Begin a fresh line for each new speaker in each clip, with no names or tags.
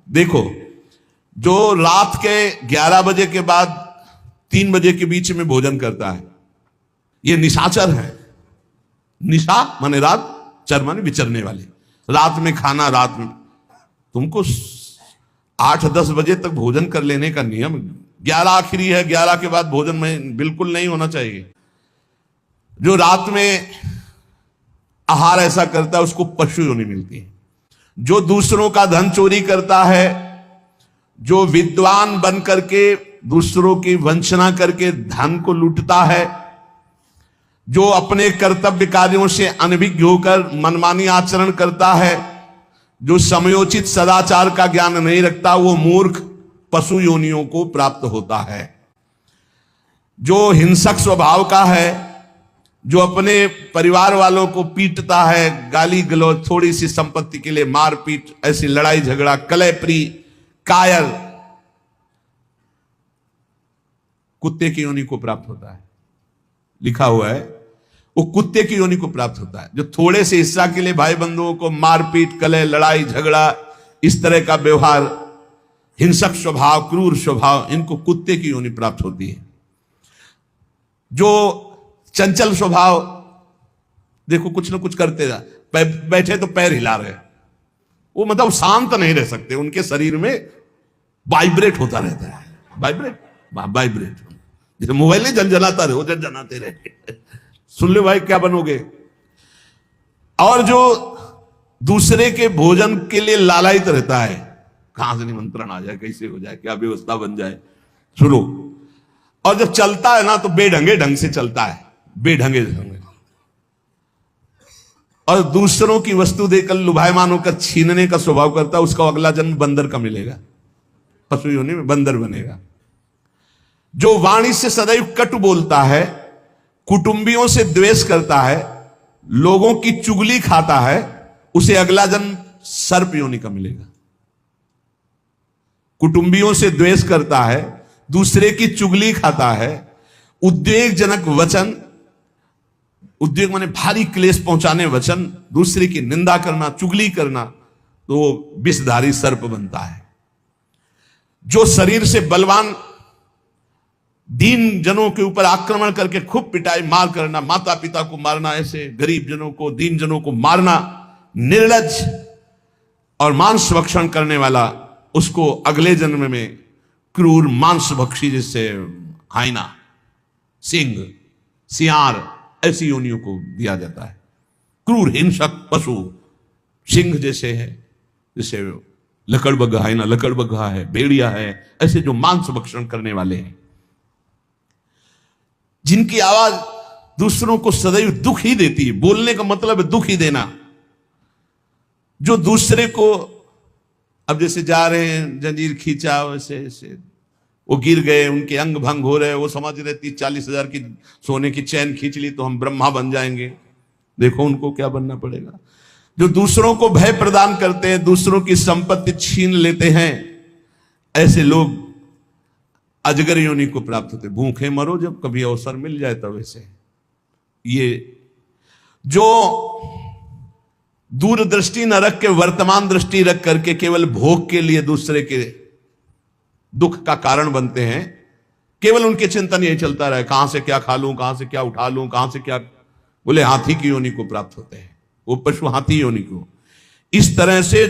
देखो, जो रात के 11 बजे के बाद 3 बजे के बीच में भोजन करता है, ये निशाचर है। निशा माने रात, चर माने विचरने वाले। रात में खाना, रात में तुमको 8-10 बजे तक भोजन कर लेने का नियम, 11 आखिरी है, 11 के बाद भोजन में बिल्कुल नहीं होना चाहिए। जो रात में आहार ऐसा करता है उसको पशु योनि मिलती है। जो दूसरों का धन चोरी करता है, जो विद्वान बन करके दूसरों की वंचना करके धन को लूटता है, जो अपने कर्तव्य कार्यों से अनभिज्ञ होकर मनमानी आचरण करता है, जो समयोचित सदाचार का ज्ञान नहीं रखता, वो मूर्ख पशु योनियों को प्राप्त होता है। जो हिंसक स्वभाव का है, जो अपने परिवार वालों को पीटता है, गाली गलौज, थोड़ी सी संपत्ति के लिए मारपीट, ऐसी लड़ाई झगड़ा, कलहप्रिय, कायर, कुत्ते की योनि को प्राप्त होता है। लिखा हुआ है वो कुत्ते की योनि को प्राप्त होता है। जो थोड़े से हिस्सा के लिए भाई बंधुओं को मारपीट, कलह, लड़ाई झगड़ा, इस तरह का व्यवहार, हिंसक स्वभाव, क्रूर स्वभाव, इनको कुत्ते की योनि प्राप्त होती है। जो चंचल स्वभाव, देखो कुछ ना कुछ करते जा, बैठे तो पैर हिला रहे, वो मतलब शांत नहीं रह सकते, उनके शरीर में वाइब्रेट होता रहता है। वाइब्रेट जैसे मोबाइल नहीं झनझनाता रहे, वो झनझनाते रहे। सुन लो भाई, क्या बनोगे। और जो दूसरे के भोजन के लिए लालायित रहता है, कहां से निमंत्रण आ जाए, कैसे हो जाए, क्या व्यवस्था बन जाए, सुनो। और जब चलता है ना तो बेढंगे ढंग से चलता है, बेढंगे ढंग। और दूसरों की वस्तु देकर लुभायमान होकर छीनने का स्वभाव करता है, उसका अगला जन्म बंदर का मिलेगा, पशु योनि में बंदर बनेगा। जो वाणी से सदैव कटु बोलता है, कुटुंबियों से द्वेष करता है, लोगों की चुगली खाता है, उसे अगला जन्म सर्प योनि का मिलेगा। कुटुंबियों से द्वेष करता है, दूसरे की चुगली खाता है, उद्वेगजनक वचन, उद्वेग माने भारी क्लेश पहुंचाने वचन, दूसरे की निंदा करना, चुगली करना, तो वो विषधारी सर्प बनता है। जो शरीर से बलवान दीन जनों के ऊपर आक्रमण करके खूब पिटाई मार करना, माता पिता को मारना, ऐसे गरीब जनों को, दीन जनों को मारना, निर्लज्ज और मांस भक्षण करने वाला, उसको अगले जन्म में क्रूर मांस भक्षी, जैसे हाइना, सिंह, सियार, ऐसी योनियों को दिया जाता है। क्रूर हिंसक पशु सिंह जैसे है, जैसे लकड़बग्घा, हाइना लकड़बग्घा है, भेड़िया है, ऐसे जो मांस भक्षण करने वाले हैं, जिनकी आवाज दूसरों को सदैव दुख ही देती है। बोलने का मतलब है दुख ही देना। जो दूसरे को, अब जैसे जा रहे हैं, जंजीर खींचा, वैसे ऐसे वो गिर गए, उनके अंग भंग हो रहे, वो समझ रहे 30-40 हजार की सोने की चैन खींच ली तो हम ब्रह्मा बन जाएंगे। देखो उनको क्या बनना पड़ेगा। जो दूसरों को भय प्रदान करते हैं, दूसरों की संपत्ति छीन लेते हैं, ऐसे लोग अजगर योनि को प्राप्त होते। भूखे मरो जब कभी अवसर मिल जाए तब। ऐसे ये जो दूरदृष्टि न रख के वर्तमान दृष्टि रख करके केवल भोग के लिए दूसरे के दुख का कारण बनते हैं, केवल उनके चिंतन यही चलता रहे, कहां से क्या खा लूं, कहां से क्या उठा लूं, कहां से क्या, बोले हाथी की योनि को प्राप्त होते हैं, वो पशु हाथी योनि को। इस तरह से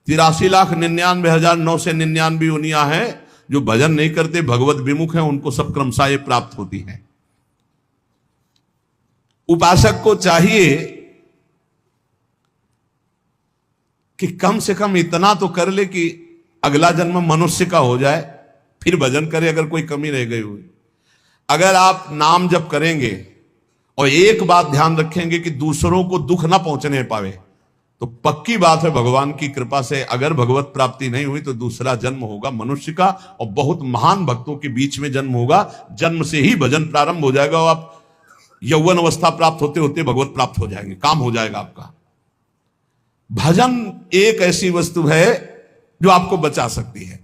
83,99,999 योनियां हैं। जो भजन नहीं करते, भगवत विमुख हैं, उनको सब क्रमशः ये प्राप्त होती हैं। उपासक को चाहिए कि कम से कम इतना तो कर ले कि अगला जन्म मनुष्य का हो जाए, फिर भजन करे अगर कोई कमी रह गई हुई। अगर आप नाम जप करेंगे और एक बात ध्यान रखेंगे कि दूसरों को दुख ना पहुंचने पावे, तो पक्की बात है भगवान की कृपा से अगर भगवत प्राप्ति नहीं हुई तो दूसरा जन्म होगा मनुष्य का, और बहुत महान भक्तों के बीच में जन्म होगा। जन्म से ही भजन प्रारंभ हो जाएगा और आप यौवन अवस्था प्राप्त होते होते भगवत प्राप्त हो जाएंगे, काम हो जाएगा आपका। भजन एक ऐसी वस्तु है जो आपको बचा सकती है।